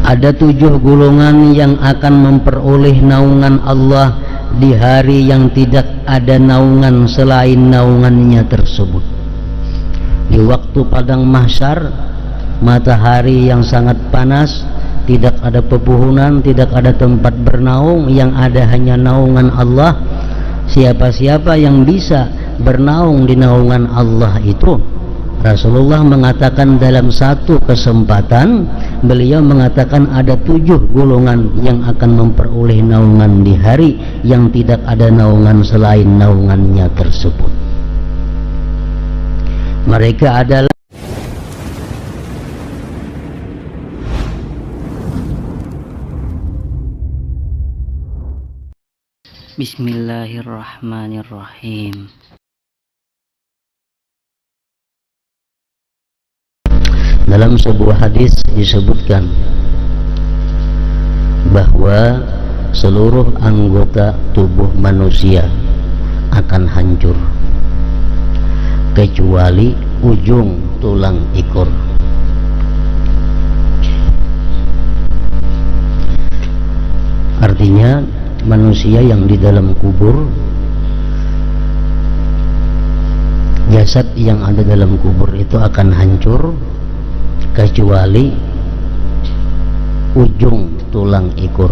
Ada 7 golongan yang akan memperoleh naungan Allah di hari yang tidak ada naungan selain naungannya tersebut. Di waktu padang mahsyar, matahari yang sangat panas, tidak ada pepohonan, tidak ada tempat bernaung, yang ada hanya naungan Allah. Siapa-siapa yang bisa bernaung di naungan Allah itu, Rasulullah mengatakan dalam satu kesempatan, beliau mengatakan ada 7 golongan yang akan memperoleh naungan di hari yang tidak ada naungan selain naungannya tersebut. Mereka adalah Bismillahirrahmanirrahim. Dalam sebuah hadis disebutkan bahwa seluruh anggota tubuh manusia akan hancur kecuali ujung tulang ekor. Artinya manusia yang di dalam kubur, jasad yang ada dalam kubur itu akan hancur kecuali ujung tulang ekor.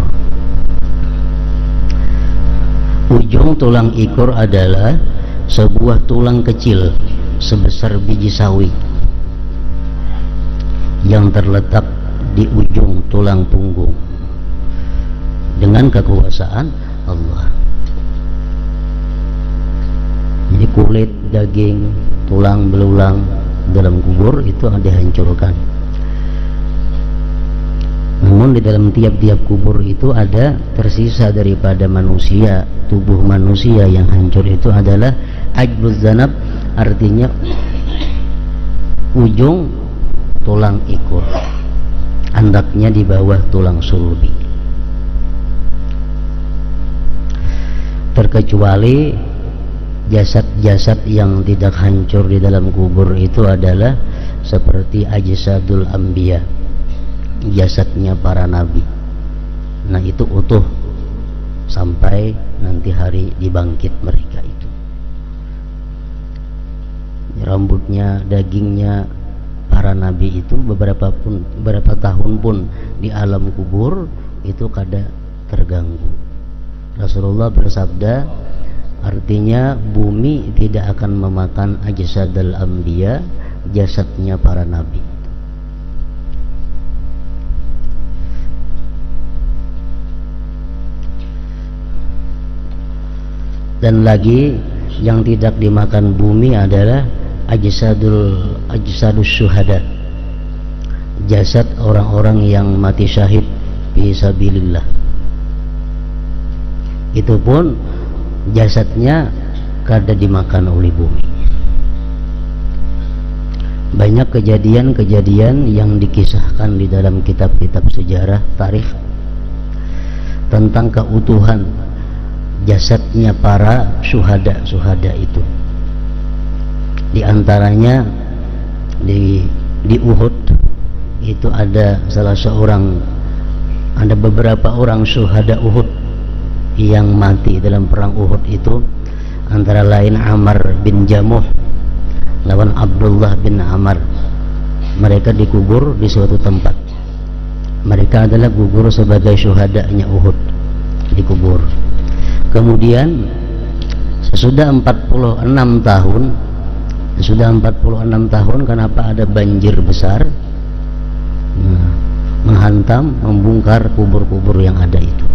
Ujung tulang ekor adalah sebuah tulang kecil sebesar biji sawi yang terletak di ujung tulang punggung dengan kekuasaan Allah. Jadi kulit, daging, tulang, belulang dalam kubur itu dihancurkan. Namun di dalam tiap-tiap kubur itu ada tersisa daripada manusia. Tubuh manusia yang hancur itu adalah ajbuz zanab, artinya ujung tulang ekor, andaknya di bawah tulang sulbi. Terkecuali jasad-jasad yang tidak hancur di dalam kubur itu adalah seperti ajsadul anbiya, jasadnya para nabi. Nah itu utuh sampai nanti hari dibangkit mereka itu. Rambutnya, dagingnya para nabi itu beberapa tahun pun di alam kubur itu kada terganggu. Rasulullah bersabda, artinya bumi tidak akan memakan ajsadul anbiya, jasadnya para nabi. Dan lagi yang tidak dimakan bumi adalah ajsadus syuhada, jasad orang-orang yang mati syahid fisabilillah. Itu pun jasadnya kada dimakan oleh bumi. Banyak kejadian-kejadian yang dikisahkan di dalam kitab-kitab sejarah tarikh tentang keutuhan jasadnya para syuhada itu. Di antaranya di Uhud itu ada beberapa orang syuhada Uhud yang mati dalam perang Uhud itu, antara lain Amr bin Jamuh lawan Abdullah bin Amr. Mereka dikubur di suatu tempat. Mereka adalah gugur sebagai syuhadanya Uhud, dikubur. Kemudian sesudah 46 tahun kenapa ada banjir besar menghantam, membongkar kubur-kubur yang ada itu.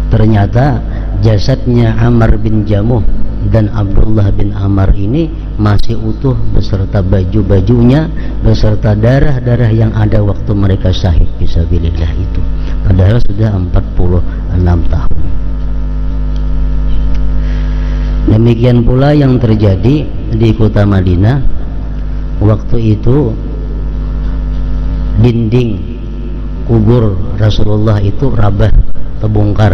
Ternyata jasadnya Amr bin Jamuh dan Abdullah bin Amr ini masih utuh beserta baju-bajunya, beserta darah-darah yang ada waktu mereka syahid fisabilillah itu. Padahal sudah 46 tahun. Demikian pula yang terjadi di kota Madinah. Waktu itu dinding kubur Rasulullah itu rabah, terbongkar.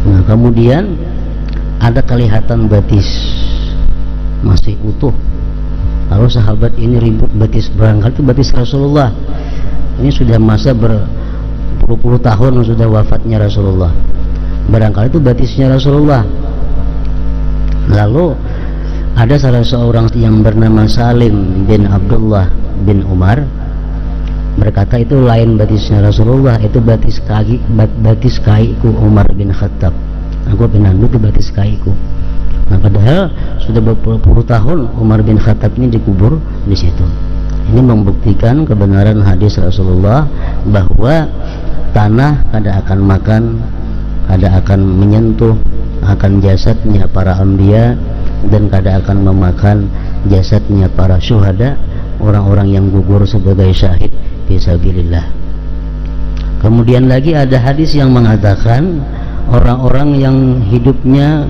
Nah kemudian ada kelihatan batis masih utuh. Lalu sahabat ini ribut, batis berangkat itu batis Rasulullah. Ini sudah masa berpuluh-puluh tahun sudah wafatnya Rasulullah. Barangkali itu batisnya Rasulullah. Lalu ada salah seorang yang bernama Salim bin Abdullah bin Umar berkata, itu lain batisnya Rasulullah, itu batis kaiku Umar bin Khattab. Aku penandu itu batis kaiku. Nah, padahal sudah berpuluh tahun Umar bin Khattab ini dikubur di situ. Ini membuktikan kebenaran hadis Rasulullah bahwa tanah kada akan makan, kada akan menyentuh akan jasadnya para anbiya, dan kada akan memakan jasadnya para syuhada, orang-orang yang gugur sebagai syahid fisabilillah. Kemudian lagi ada hadis yang mengatakan orang-orang yang hidupnya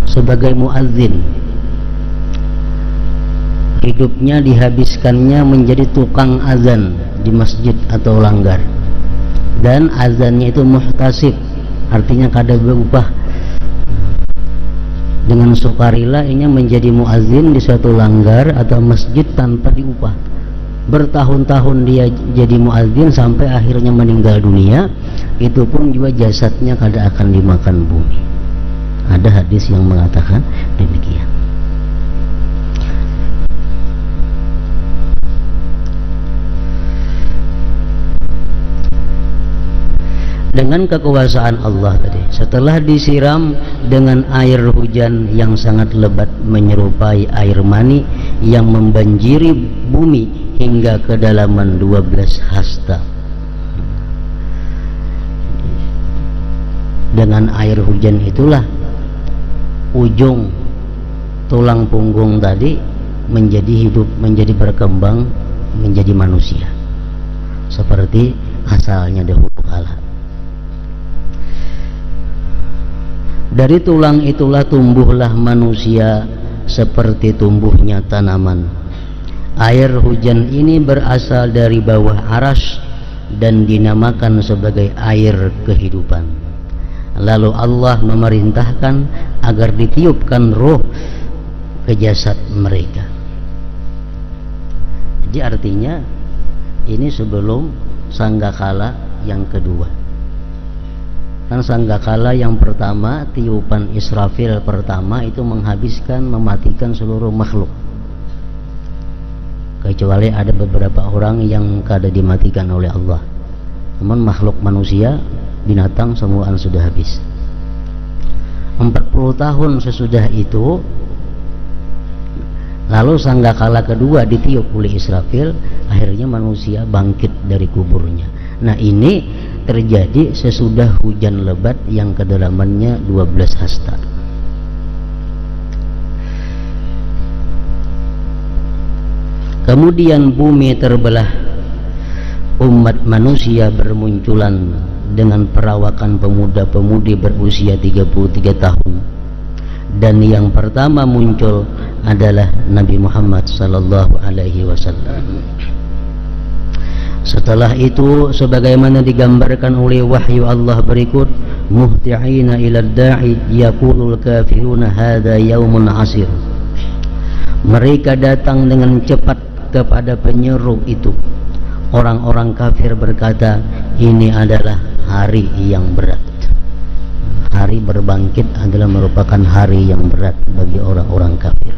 sebagai muadzin, hidupnya dihabiskannya menjadi tukang azan di masjid atau langgar, dan azannya itu muhtasib, artinya kada berubah, dengan sukarela ini menjadi muadzin di suatu langgar atau masjid tanpa diupah. Bertahun-tahun dia jadi muadzin sampai akhirnya meninggal dunia, itu pun juga jasadnya kada akan dimakan bumi. Ada hadis yang mengatakan demikian. Dengan kekuasaan Allah tadi, setelah disiram dengan air hujan yang sangat lebat menyerupai air mani yang membanjiri bumi hingga kedalaman 12 hasta. Dengan air hujan itulah ujung tulang punggung tadi menjadi hidup, menjadi berkembang, menjadi manusia seperti asalnya dahulu kala. Dari tulang itulah tumbuhlah manusia seperti tumbuhnya tanaman. Air hujan ini berasal dari bawah arsy dan dinamakan sebagai air kehidupan. Lalu Allah memerintahkan agar ditiupkan roh ke jasad mereka. Jadi artinya ini sebelum sanggakala yang kedua. Kan sanggakala yang pertama, tiupan Israfil pertama itu menghabiskan, mematikan seluruh makhluk, kecuali ada beberapa orang yang kada dimatikan oleh Allah. Namun makhluk manusia, binatang semuaan sudah habis. 40 tahun sesudah itu, lalu sanggakala kedua ditiup oleh Israfil, akhirnya manusia bangkit dari kuburnya. Nah, ini terjadi sesudah hujan lebat yang kedalamannya 12 hasta. Kemudian bumi terbelah, umat manusia bermunculan dengan perawakan pemuda-pemudi berusia 33 tahun, dan yang pertama muncul adalah Nabi Muhammad sallallahu alaihi wasallam. Setelah itu, sebagaimana digambarkan oleh wahyu Allah berikut, muhti'ina ila da'i yaqulul kafiruna hadza yaumun asir. Mereka datang dengan cepat kepada penyeru itu. Orang-orang kafir berkata, ini adalah hari yang berat. Hari berbangkit adalah merupakan hari yang berat bagi orang-orang kafir.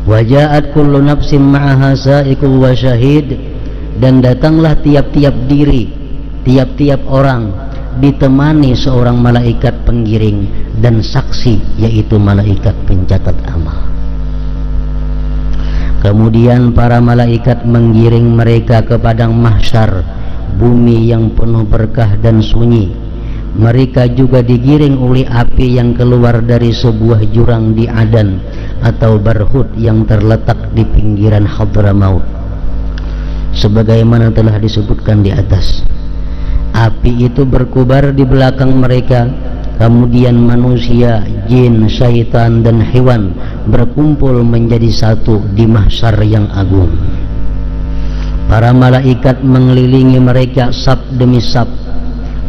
Waja'at kullu nafsin ma'aha sa'iqun wa syahid. Dan datanglah tiap-tiap diri, tiap-tiap orang ditemani seorang malaikat penggiring dan saksi, yaitu malaikat pencatat amal. Kemudian para malaikat menggiring mereka ke padang mahsyar, bumi yang penuh berkah dan sunyi. Mereka juga digiring oleh api yang keluar dari sebuah jurang di Adan atau Barhut yang terletak di pinggiran Hadramaut, sebagaimana telah disebutkan di atas. Api itu berkobar di belakang mereka. Kemudian manusia, jin, syaitan dan hewan berkumpul menjadi satu di mahsyar yang agung. Para malaikat mengelilingi mereka saf demi saf.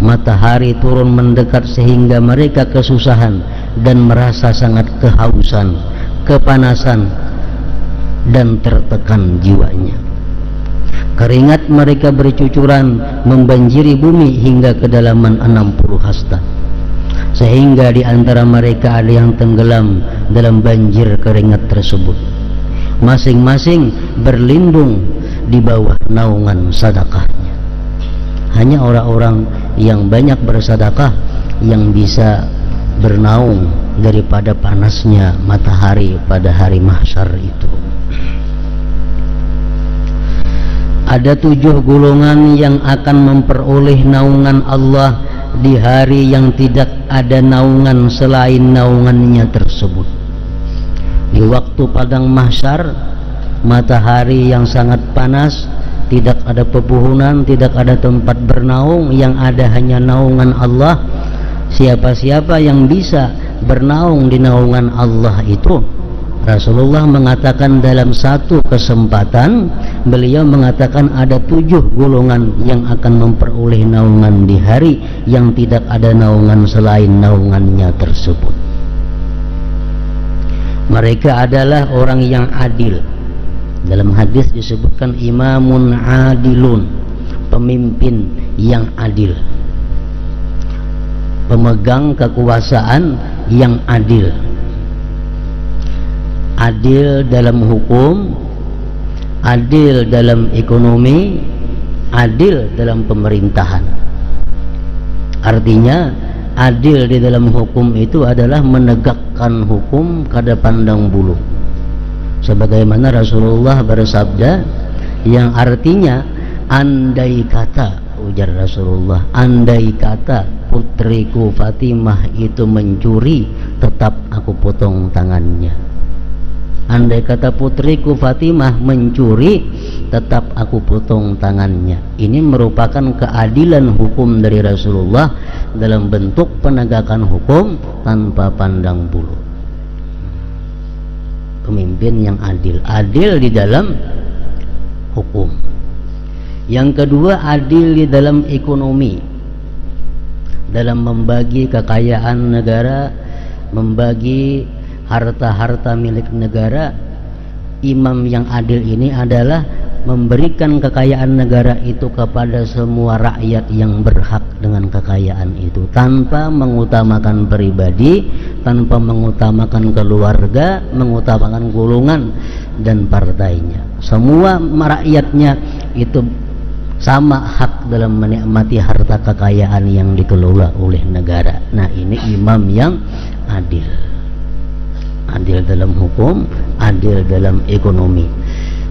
Matahari turun mendekat sehingga mereka kesusahan dan merasa sangat kehausan, kepanasan dan tertekan jiwanya. Keringat mereka bercucuran membanjiri bumi hingga kedalaman 60 hasta, sehingga di antara mereka ada yang tenggelam dalam banjir keringat tersebut, masing-masing berlindung di bawah naungan sedekahnya. Hanya orang-orang yang banyak bersedekah yang bisa bernaung daripada panasnya matahari pada hari mahsyar itu. Ada 7 golongan yang akan memperoleh naungan Allah di hari yang tidak ada naungan selain naungannya tersebut. Di waktu padang mahsyar, matahari yang sangat panas, tidak ada pepohonan, tidak ada tempat bernaung, yang ada hanya naungan Allah. Siapa-siapa yang bisa bernaung di naungan Allah itu, Rasulullah mengatakan dalam satu kesempatan, beliau mengatakan ada 7 golongan yang akan memperoleh naungan di hari yang tidak ada naungan selain naungannya tersebut. Mereka adalah orang yang adil. Dalam hadis disebutkan imamun adilun, pemimpin yang adil, pemegang kekuasaan yang adil. Adil dalam hukum, adil dalam ekonomi, adil dalam pemerintahan. Artinya adil di dalam hukum itu adalah menegakkan hukum kada pandang bulu, sebagaimana Rasulullah bersabda, yang artinya andai kata, ujar Rasulullah, andai kata putriku Fatimah itu mencuri, tetap aku potong tangannya. Andai kata putriku Fatimah mencuri, tetap aku potong tangannya. Ini merupakan keadilan hukum dari Rasulullah dalam bentuk penegakan hukum tanpa pandang bulu. Pemimpin yang adil, adil di dalam hukum. Yang kedua, adil di dalam ekonomi, dalam membagi kekayaan negara, membagi harta-harta milik negara. Imam yang adil ini adalah memberikan kekayaan negara itu kepada semua rakyat yang berhak dengan kekayaan itu, tanpa mengutamakan pribadi, tanpa mengutamakan keluarga, mengutamakan golongan dan partainya. Semua rakyatnya itu sama hak dalam menikmati harta kekayaan yang dikelola oleh negara. Nah, ini imam yang adil. Adil dalam hukum, adil dalam ekonomi.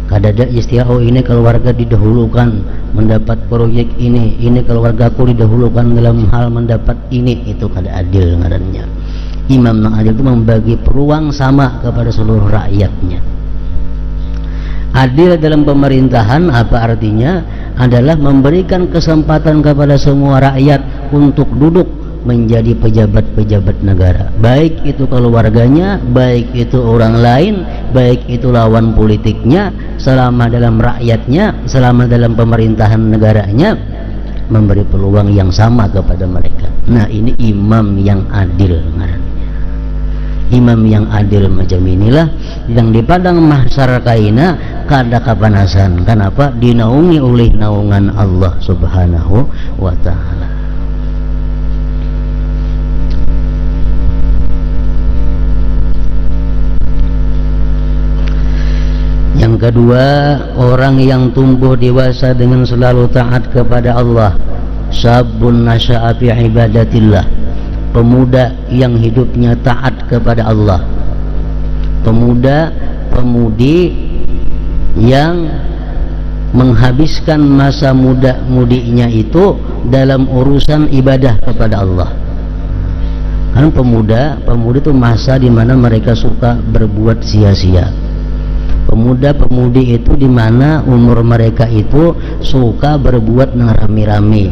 Kadada istilah, oh ini keluarga didahulukan mendapat proyek ini keluargaku didahulukan dalam hal mendapat ini, itu kada adil ngarannya. Imam yang adil itu membagi peluang sama kepada seluruh rakyatnya. Adil dalam pemerintahan apa artinya? Adalah memberikan kesempatan kepada semua rakyat untuk duduk menjadi pejabat-pejabat negara, baik itu keluarganya, baik itu orang lain, baik itu lawan politiknya, selama dalam rakyatnya, selama dalam pemerintahan negaranya, memberi peluang yang sama kepada mereka. Nah, ini imam yang adil ngarannya. Imam yang adil macam inilah yang di padang mahsyar kaina kada kapanasan. Kenapa? Dinaungi oleh naungan Allah Subhanahu wa ta'ala. Yang kedua, orang yang tumbuh dewasa dengan selalu taat kepada Allah. Sabun nasya'a fi ibadatillah, pemuda yang hidupnya taat kepada Allah, pemuda pemudi yang menghabiskan masa muda-mudinya itu dalam urusan ibadah kepada Allah. Kan pemuda itu masa di mana mereka suka berbuat sia-sia. Pemuda-pemudi itu di mana umur mereka itu suka berbuat nang rame-rame,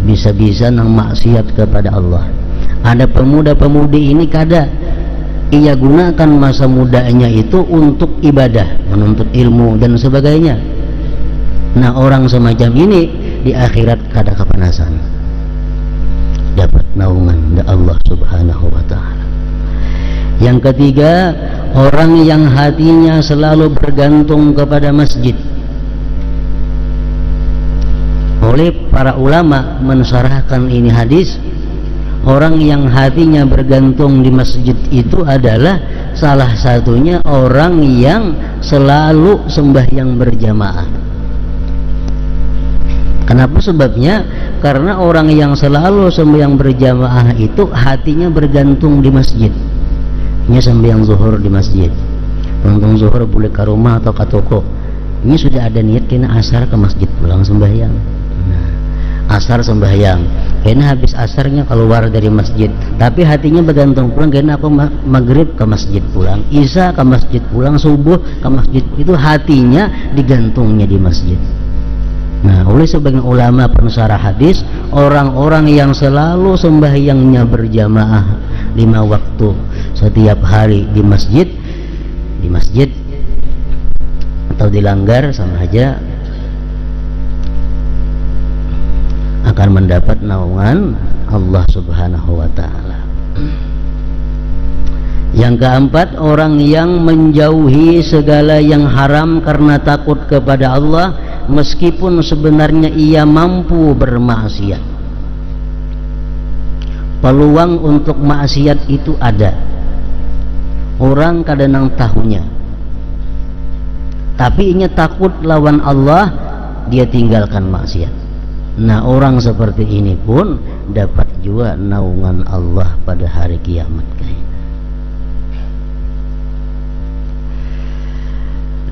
bisa-bisa nang maksiat kepada Allah. Ada pemuda-pemudi ini kada ia gunakan masa mudanya itu untuk ibadah, menuntut ilmu dan sebagainya. Nah, orang semacam ini di akhirat kada kepanasan, dapat naungan dari Allah Subhanahu wa ta'ala. Yang ketiga, orang yang hatinya selalu bergantung kepada masjid. Oleh para ulama mensyarahkan ini hadis, orang yang hatinya bergantung di masjid itu adalah salah satunya orang yang selalu sembahyang berjamaah. Kenapa sebabnya? Karena orang yang selalu sembahyang berjamaah itu hatinya bergantung di masjid. Ini sembahyang zuhur di masjid, pulang zuhur boleh ke rumah atau ke toko. Ini sudah ada niat kena asar ke masjid pulang sembahyang. Asar sembahyang, kena habis asarnya keluar dari masjid, tapi hatinya bergantung pulang. Kena aku maghrib ke masjid pulang, isya ke masjid pulang, subuh ke masjid. Itu hatinya digantungnya di masjid. Nah, oleh sebagian ulama pensyarah hadis, orang-orang yang selalu sembahyangnya berjamaah 5 waktu setiap hari di masjid atau dilanggar sama aja akan mendapat naungan Allah Subhanahu wa ta'ala. Yang keempat, orang yang menjauhi segala yang haram karena takut kepada Allah meskipun sebenarnya ia mampu bermaksiat. Peluang untuk maksiat itu ada, orang kadang tahunya, tapi ia takut lawan Allah, dia tinggalkan maksiat. Nah, orang seperti ini pun dapat juga naungan Allah pada hari kiamat.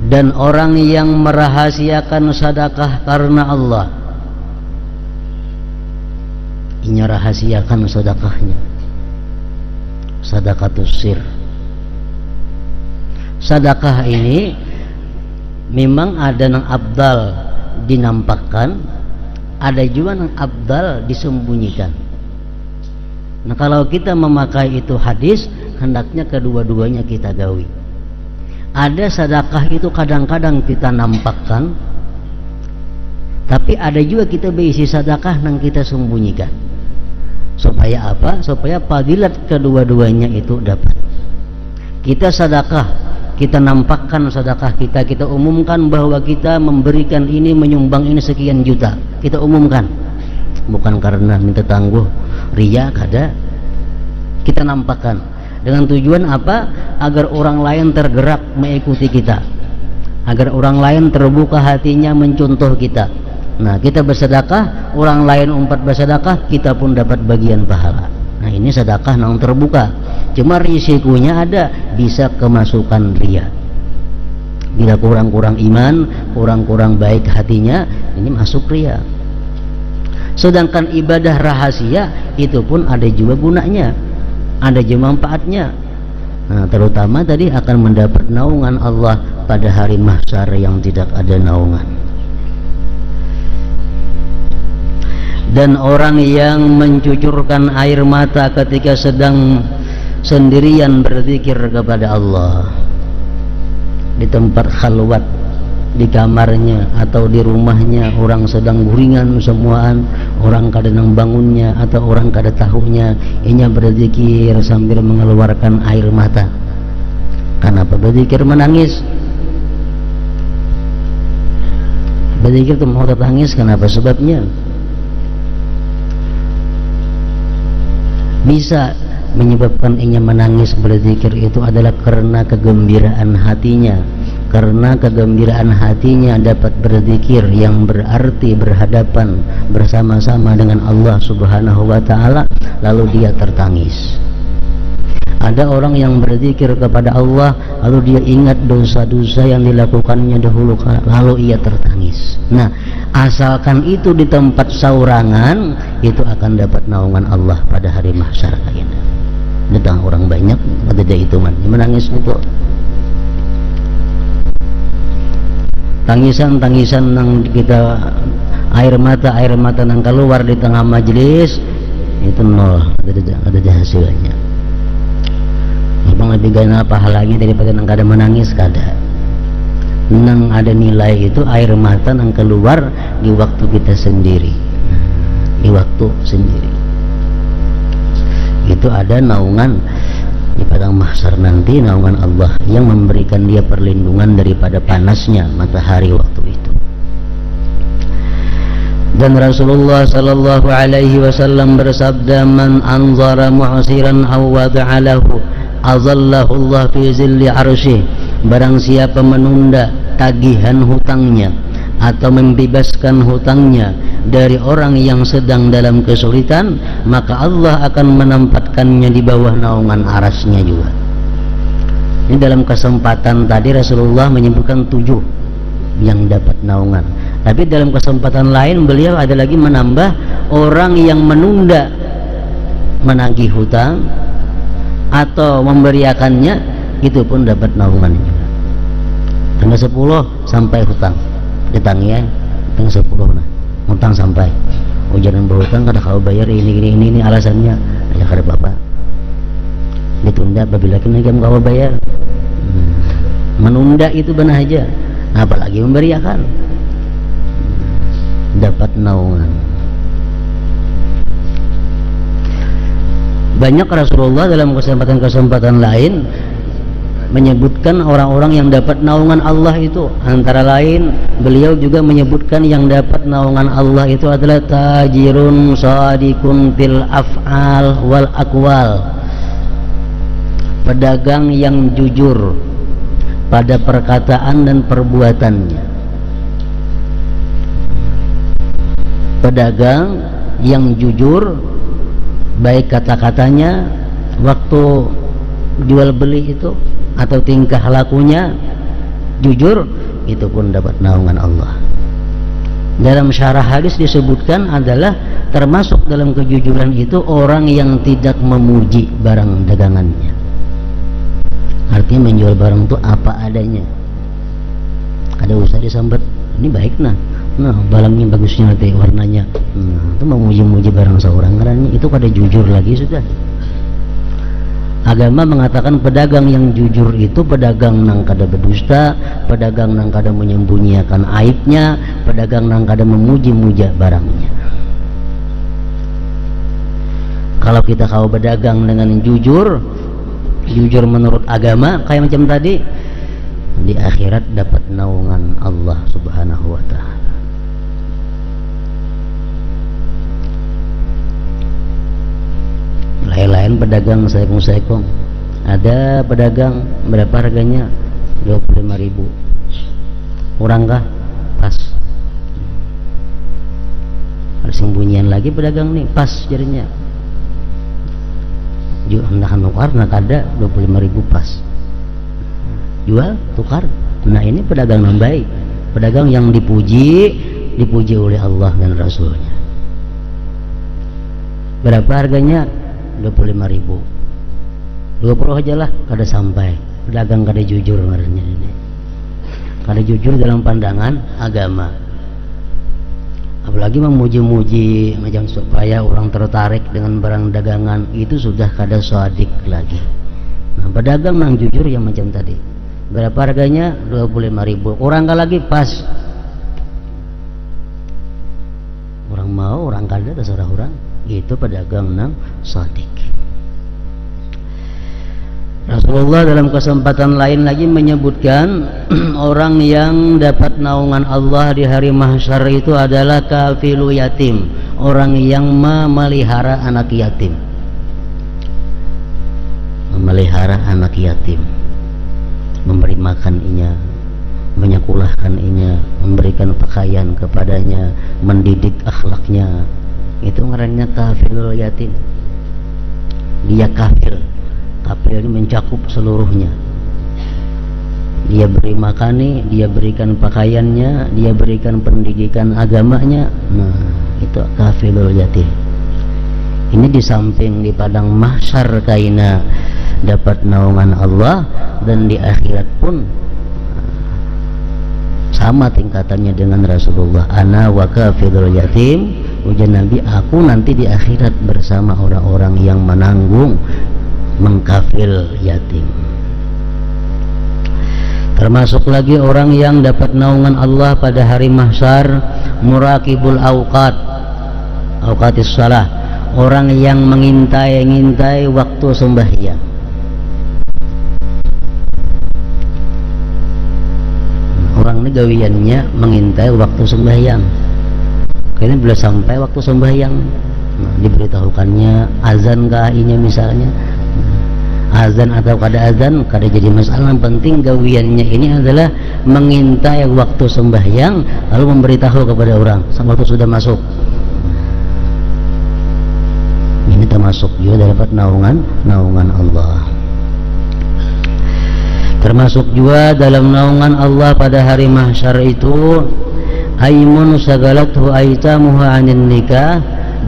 Dan orang yang merahasiakan sedekah karena Allah, ini rahasiakan sedekahnya, sedekatus sir. Sedekah ini memang ada yang abdal dinampakkan, ada juga yang abdal disembunyikan. Nah, kalau kita memakai itu hadis, hendaknya kedua-duanya kita gawi. Ada sedekah itu kadang-kadang kita nampakkan, tapi ada juga kita berisi sedekah yang kita sembunyikan. Supaya apa? Supaya fadilat kedua-duanya itu dapat. Kita sedekah, kita nampakkan sedekah kita, kita umumkan bahwa kita memberikan ini, menyumbang ini sekian juta, kita umumkan, bukan karena minta tangguh riya, kada, kita nampakkan dengan tujuan apa? Agar orang lain tergerak mengikuti kita, agar orang lain terbuka hatinya mencontoh kita. Nah, kita bersedekah, orang lain umpat bersedekah, kita pun dapat bagian pahala. Nah, ini sedekah yang terbuka. Cuma risikonya ada, bisa kemasukan riya. Bila kurang-kurang iman, kurang-kurang baik hatinya, ini masuk riya. Sedangkan ibadah rahasia itu pun ada juga gunanya, ada juga manfaatnya. Nah, terutama tadi akan mendapat naungan Allah pada hari mahsyar yang tidak ada naungan. Dan orang yang mencucurkan air mata ketika sedang sendirian berzikir kepada Allah di tempat khalwat, di kamarnya atau di rumahnya, orang sedang guringan semuaan, orang kadang bangunnya atau orang kada tahunya, inya berzikir sambil mengeluarkan air mata. Kenapa berzikir menangis? Berzikir itu mau tangis, kenapa sebabnya? Bisa menyebabkan inya menangis berzikir itu adalah karena kegembiraan hatinya. Karena kegembiraan hatinya dapat berzikir yang berarti berhadapan bersama-sama dengan Allah Subhanahu wa ta'ala, lalu dia tertangis. Ada orang yang berzikir kepada Allah, lalu dia ingat dosa-dosa yang dilakukannya dahulu, lalu ia tertangis. Nah, asalkan itu di tempat saurangan, itu akan dapat naungan Allah pada hari mahsyar. Datang orang banyak, ada itu menangis itu. Tangisan yang kita air mata yang keluar di tengah majelis itu nol, ada hasilnya. Abang lebih gana pahalanya daripada nang kada menangis, kada. Nang ada nilai itu air mata yang keluar di waktu kita sendiri, di waktu sendiri. Itu ada naungan di padang mahsyar nanti, naungan Allah yang memberikan dia perlindungan daripada panasnya matahari waktu itu. Dan Rasulullah sallallahu alaihi wasallam bersabda, man anzara mu'siran aw wada'alahu azallahu Allah fi zilli arsyih. Barang siapa menunda tagihan hutangnya atau membebaskan hutangnya dari orang yang sedang dalam kesulitan, maka Allah akan menempatkannya di bawah naungan arasnya juga. Ini dalam kesempatan tadi Rasulullah menyebutkan 7 yang dapat naungan. Tapi dalam kesempatan lain beliau ada lagi menambah orang yang menunda menagih hutang atau memberiakannya, itu pun dapat naungan juga. Tanggal 10 sampai hutang ditangian, tanggal 10 nah hutang sampai ujaran berhutang kada kau bayar ini alasannya ya kada apa-apa ditunda apabila kena kau bayar. Menunda itu benar aja, apalagi memberiakan, dapat naungan. Banyak Rasulullah dalam kesempatan-kesempatan lain menyebutkan orang-orang yang dapat naungan Allah itu. Antara lain beliau juga menyebutkan yang dapat naungan Allah itu adalah tajirun sadikun fil af'al wal aqwal, pedagang yang jujur pada perkataan dan perbuatannya. Pedagang yang jujur baik kata-katanya waktu jual beli itu atau tingkah lakunya jujur, itu pun dapat naungan Allah. Dalam syarah hadis disebutkan adalah termasuk dalam kejujuran itu orang yang tidak memuji barang dagangannya. Artinya menjual barang itu apa adanya, ada usah disambat ini baik nah barangnya bagusnya nanti warnanya, itu memuji-muji barang seorang karena itu kada jujur lagi sudah. Agama mengatakan pedagang yang jujur itu pedagang nang kada berdusta, pedagang nang kada menyembunyikan aibnya, pedagang nang kada memuji-muja barangnya. Kalau kita kau berdagang dengan jujur menurut agama kayak macam tadi, di akhirat dapat naungan Allah Subhanahu wa ta'ala. Lain-lain pedagang saikong-saikong, ada pedagang berapa harganya 25.000, kurang kah? Pas. Harus sembunyian lagi pedagang nih, pas jadinya jual hendak tukar, nak ada 25.000 pas jual tukar. Nah ini pedagang yang baik, pedagang yang dipuji oleh Allah dan Rasulnya. Berapa harganya? 25.000, 20 aja lah, kada sampai. Pedagang kada jujur ngarannya ini, kada jujur dalam pandangan agama. Apalagi memuji-muji macam supaya orang tertarik dengan barang dagangan, itu sudah kada shadik lagi. Nah pedagang yang jujur yang macam tadi, berapa harganya? 25.000, orang kada lagi pas, orang mau orang kada terserah orang, itu pedagang nang shadik. Rasulullah dalam kesempatan lain lagi menyebutkan orang yang dapat naungan Allah di hari mahsyar itu adalah kafilu yatim, orang yang memelihara anak yatim. Memelihara anak yatim, memberi makan inya, menyekolahkan inya, memberikan pakaian kepadanya, mendidik akhlaknya, itu ngarannya kafilul yatim. Dia kafil ini mencakup seluruhnya. Dia beri makani, dia berikan pakaiannya, dia berikan pendidikan agamanya. Nah itu kafilul yatim. Ini di samping di padang mahsyar kaina dapat naungan Allah, dan di akhirat pun sama tingkatannya dengan Rasulullah. Ana wa kafilul yatim, ujar Nabi, aku nanti di akhirat bersama orang-orang yang menanggung mengkafil yatim. Termasuk lagi orang yang dapat naungan Allah pada hari mahsyar, muraqibul awqatis shalah, orang yang mengintai waktu sembahyang. Orang ini gawiannya mengintai waktu sembahyang. Kayaknya bila sampai waktu sembahyang, nah, diberitahukannya azan KAI-nya misalnya, azan atau kada azan kada jadi masalah, yang penting gawiannya ini adalah mengintai waktu sembahyang lalu memberitahu kepada orang waktu sudah masuk. Ini termasuk juga dapat naungan Allah. Termasuk juga dalam naungan Allah pada hari mahsyar itu aimun sagalathu aitamuhu anin nikah,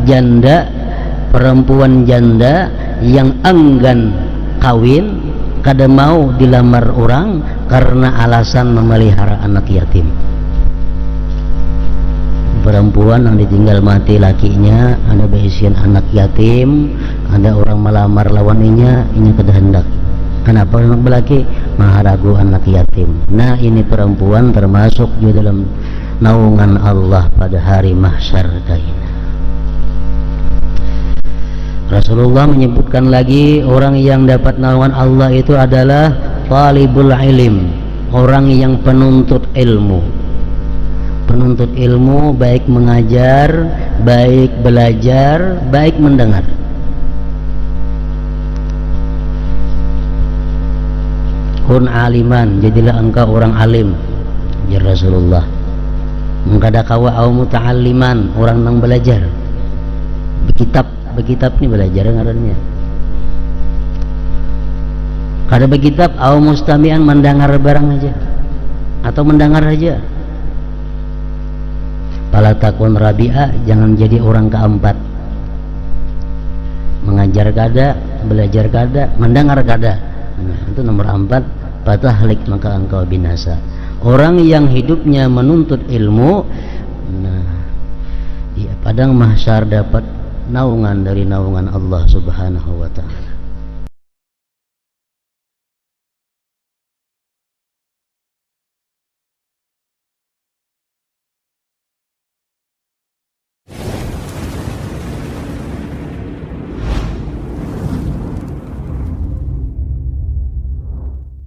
janda, perempuan janda yang enggan kawin, kada mau dilamar orang karena alasan memelihara anak yatim. Perempuan yang ditinggal mati lakinya, ada berisian anak yatim, ada orang melamar lawannya, ini kada hendak. Kenapa anak belaki? Maharagu anak yatim. Nah, ini perempuan termasuk juga dalam naungan Allah pada hari mahsyar kaina. Rasulullah menyebutkan lagi orang yang dapat naungan Allah itu adalah talibul ilim, orang yang penuntut ilmu. Penuntut ilmu baik mengajar, baik belajar, baik mendengar. Kun aliman, jadilah engkau orang alim, ya Rasulullah. Mengkada kawa au muta'alliman, orang yang belajar. Bekitab ni belajar ngarannya. Kada bekitab au mustami'an, mendengar barang aja atau mendengar aja. Pala takun rabi'a, jangan jadi orang keempat. Mengajar kada, belajar kada, mendengar kada. Nah, itu nomor 4, patahlik maka engkau binasa. Orang yang hidupnya menuntut ilmu, nah, ya, padang mahsyar dapat naungan dari naungan Allah Subhanahu wa ta'ala.